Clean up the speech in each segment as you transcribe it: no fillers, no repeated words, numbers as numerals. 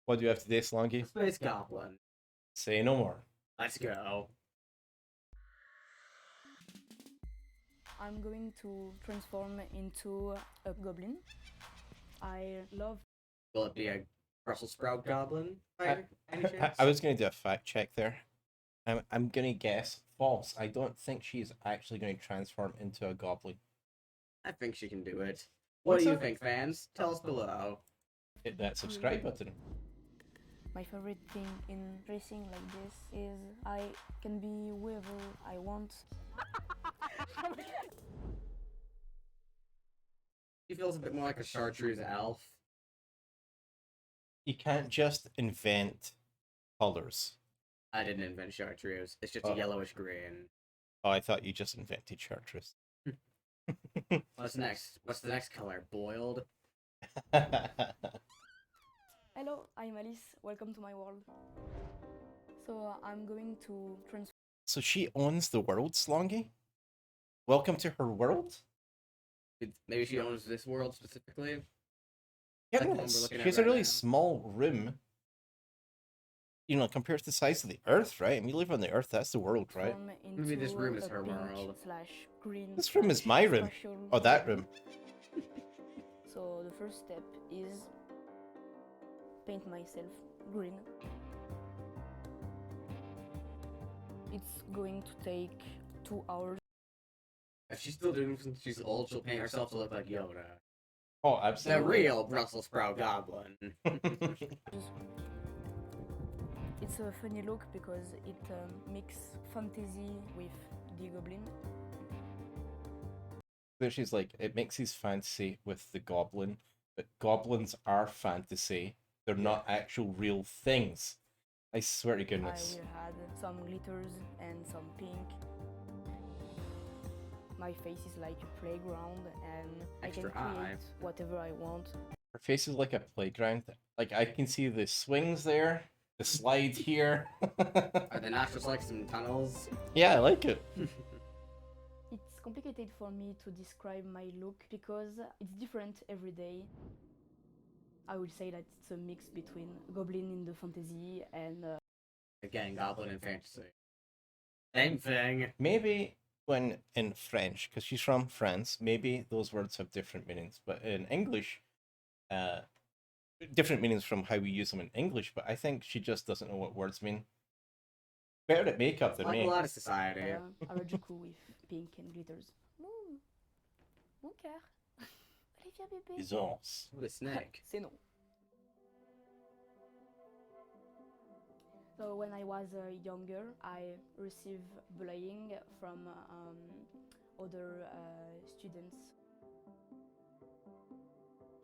What do you have today, Slongi? Space Goblin. Say no more. Let's go. I'm going to transform into a goblin. I love. Will it be a Brussels sprout goblin? By any I chance? was going to do a fact check there. I'm going to guess false. I don't think she's actually going to transform into a goblin. I think she can do it. What do you think, fans? Tell us below. Hit that subscribe button. My favorite thing in racing like this is I can be whoever I want. She feels a bit more like a chartreuse elf. You can't just invent colors. I didn't invent chartreuse. It's just Oh. a yellowish green. Oh, I thought you just invented chartreuse. What's next? What's the next color? Boiled? Hello, I'm Alice. Welcome to my world. So I'm going to transform. So she owns the world, Slongi? Welcome to her world? Maybe she owns this world specifically? Yeah, Like the one we're looking she at has a right really now. small room. You know, compared to the size of the Earth, right? And we live on the Earth, that's the world, right? Maybe this room is a her pink world. / green. This room is / my room. special Oh, that goblin. room. So the first step is paint myself green. It's going to take 2 hours. If she's still doing it since she's old, she'll paint herself to look like Yoda. Oh, The absolutely. real Brussels sprout goblin. It's a funny look because it mixes fantasy with the goblin. There she's like, it mixes fantasy with the goblin, but goblins are fantasy. They're not actual real things. I swear to goodness. I will add some glitters and some pink. My face is like a playground and Extra I can create eye. whatever I want. Her face is like a playground. Like, I can see the swings there, the slide here. Are they not just like some tunnels? Yeah, I like it. It's complicated for me to describe my look because it's different every day. I would say that it's a mix between goblin in the fantasy and Again, goblin and fantasy. Same thing. Maybe when in French, because she's from France, maybe those words have different meanings. But in English, different meanings from how we use them in English. But I think she just doesn't know what words mean. Better at makeup than Like me. a lot of society. Harajuku with pink and glitters. Mon cœur. Allez, viens bébé. Bisons. What a snake. C'est non. So when I was younger, I received bullying from other students.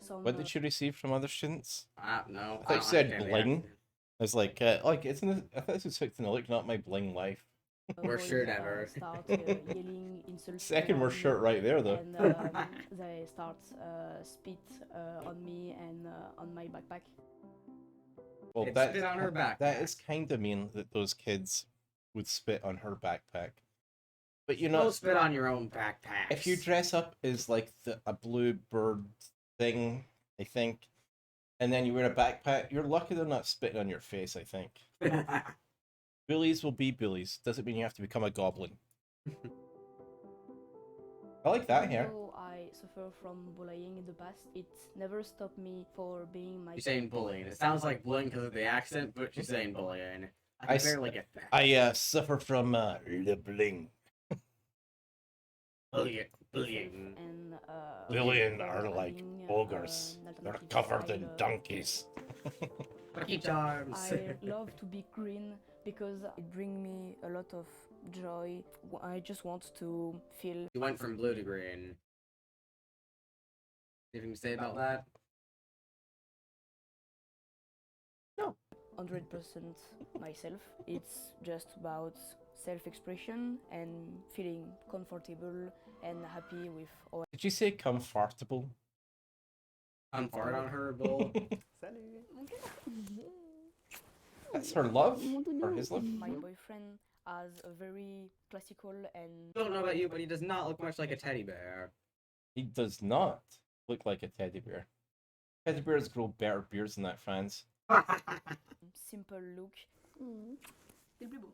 What did you receive from other students? I don't know. I thought you said Bling. I was like, isn't this? I thought this was something to look, not my Bling life. Worst shirt ever. Start yelling insults. Second worst shirt right there, though. And they start spit on me and on my backpack. Well, They'd that spit on her that backpack. is kind of mean that those kids would spit on her backpack. But you Don't know, spit on your own backpack. if you dress up as like a blue bird thing, I think, and then you wear a backpack, you're lucky they're not spitting on your face. I think bullies will be bullies. Doesn't mean you have to become a goblin. I like that hair. Though I suffer from bullying in the past, it never stopped me for being my. You're saying bullying. It sounds like bullying because of the accent, but she's saying bullying. I I barely get that. I suffer from le bling. Bullying. And Bullying are like having, ogres. an They're alternative covered in style. donkeys. Lucky Charms. I love to be green because it brings me a lot of joy. I just want to feel You went from blue to green. Anything to say about that? 100% myself. It's just about self-expression and feeling comfortable and happy with all. Did you say comfortable? I'm fart on her bowl. That's her love, or his love. My boyfriend has a very classical and Don't know about you, but he does not look much like a teddy bear. He does not look like a teddy bear. Teddy bears grow better beards than that, fans. simple look. C'est le plus beau.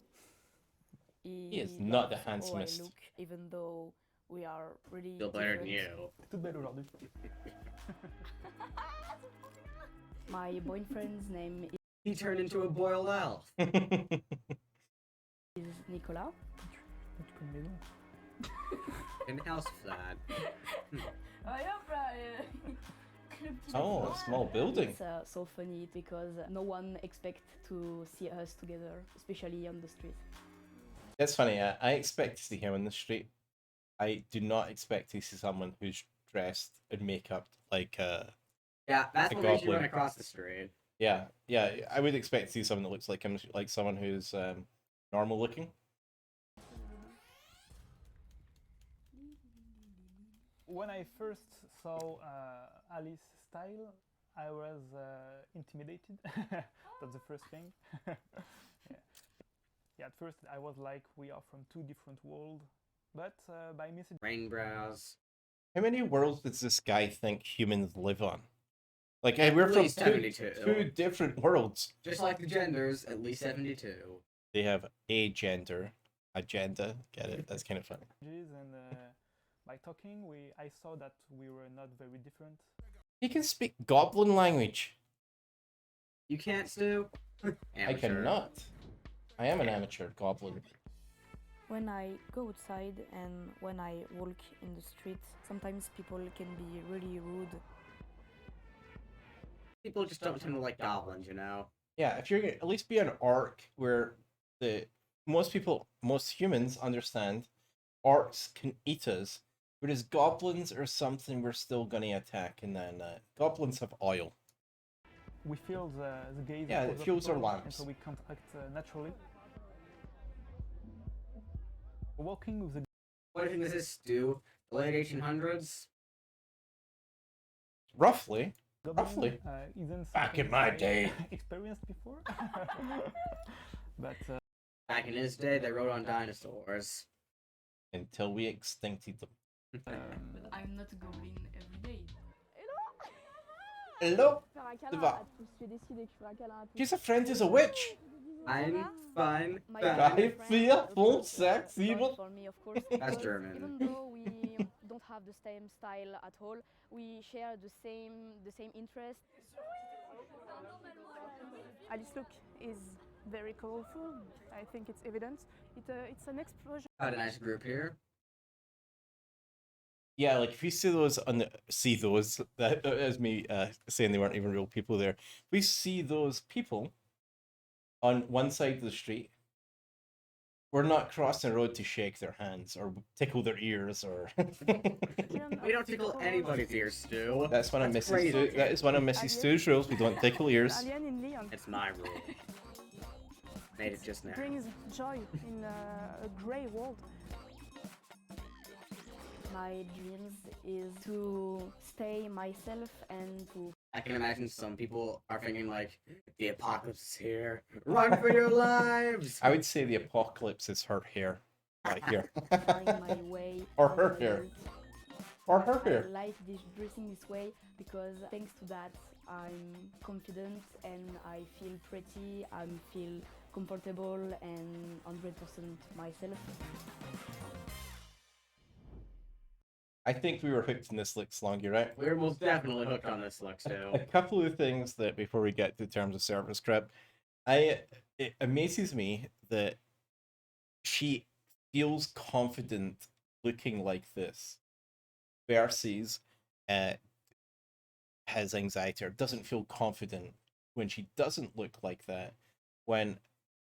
He is not the loves how I handsomest. look, even though we are really Feel better than different. you. Toute belle aujourd'hui. My boyfriend's name He turned into a boiled elf. is Nicolas. Tu connais les noms. In house flat. Allez hop là. Le petit Oh, a bâtiment. small building. It's so funny because no one expects to see us together, especially on the street. It's funny. I expect to see him on the street. I do not expect to see someone who's dressed in makeup like Yeah, that's A what makes you goblin. run across the street. yeah. I would expect to see someone that looks like him, like someone who's normal looking. When I first saw Alice's style, I was intimidated. That's the first thing. Yeah, at first I was like, we are from two different worlds. But by message, Rain brows. How many worlds does this guy think humans live on? Like, we're At from least two 72. different worlds. Just like the genders, at least 72. They have a gender, agenda. Get it? That's kind of funny. and by talking, I saw that we were not very different. He can speak Goblin language. You can't, Stu? I Amateur. cannot. I am an amateur Goblin. When I go outside and when I walk in the street, sometimes people can be really rude. People just don't tend to like goblins, you know? Yeah, if you're gonna at least be an arc where most humans understand orcs can eat us, whereas goblins are something we're still gonna attack, and then goblins have oil. We feel the gaze Yeah, of it other fuels our people, and lamps. so we can't act naturally. Walking with the What do you think this is, Stu? The late 1800s? Roughly. goblin Roughly. isn't Back in something my I day. experienced before. But Back in his day, they rode on dinosaurs. Until we extincted them. I'm not a goblin every day. Hello? Faire un Ça câlin va. à tous, j'ai décidé que je ferai un câlin à tous. She's a friend is a witch. I'm fine. My fine. I friend, feel of full course, sex, vote even. for me, of course, That's because German. Even though we don't have the same style at all, we share the same interest. Alice's look is very colorful. I think it's evident. It's an explosion. Got a nice group here. Yeah, like if you see those that as me saying they weren't even real people there. If we see those people on one side of the street, we're not crossing the road to shake their hands or tickle their ears or. We don't tickle anybody's ears, Stu. That's one of That's Mrs. Stu, crazy. that is one of Mrs. Stu's rules. We don't tickle ears. Alien in Leon It's my rule. Made it just now. brings joy in a grey world. My dreams is to stay myself and to I can imagine some people are thinking like, the apocalypse is here. Run for your lives! I would say the apocalypse is her hair, right here, find my way. Or out her of the hair. world. or her I hair. like this dressing this way because thanks to that I'm confident and I feel pretty, I feel comfortable and 100% myself. I think we were hooked in this look, Slongi, right? We're most definitely hooked on this look, Stu. A couple of things that before we get to terms of service crap, it amazes me that she feels confident looking like this versus has anxiety or doesn't feel confident when she doesn't look like that. When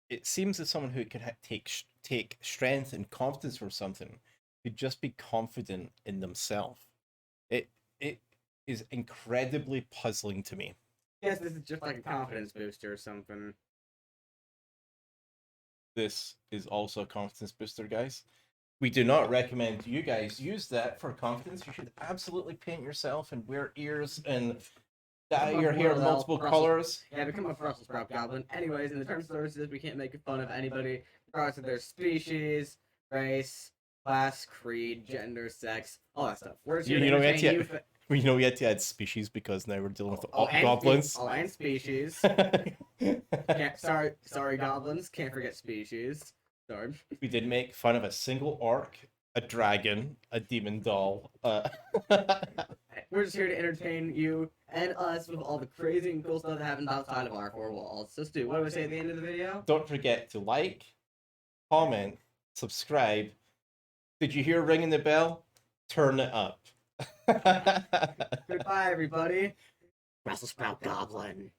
it seems as someone who can take strength and confidence from something could just be confident in themselves. It is incredibly puzzling to me. Yes, this is just like a confidence booster or something. This is also a confidence booster, guys. We do not recommend you guys use that for confidence. You should absolutely paint yourself and wear ears and dye your hair multiple colors. Yeah, become a Brussels sprout goblin. Anyways, in the terms of services, we can't make fun of anybody regardless of their species, race, class, creed, gender, sex, all that stuff. We're just You here to don't get entertain to- you We know we had to add species because now we're dealing with and goblins. and species. Sorry, goblins. Can't forget species. Sorry. We did make fun of a single orc, a dragon, a demon doll. We're just here to entertain you and us with all the crazy and cool stuff that happens outside of our four walls. So, Stu, what do we say at the end of the video? Don't forget to like, comment, subscribe. Did you hear ringing the bell? Turn it up. Goodbye, everybody. Brussels sprout goblin.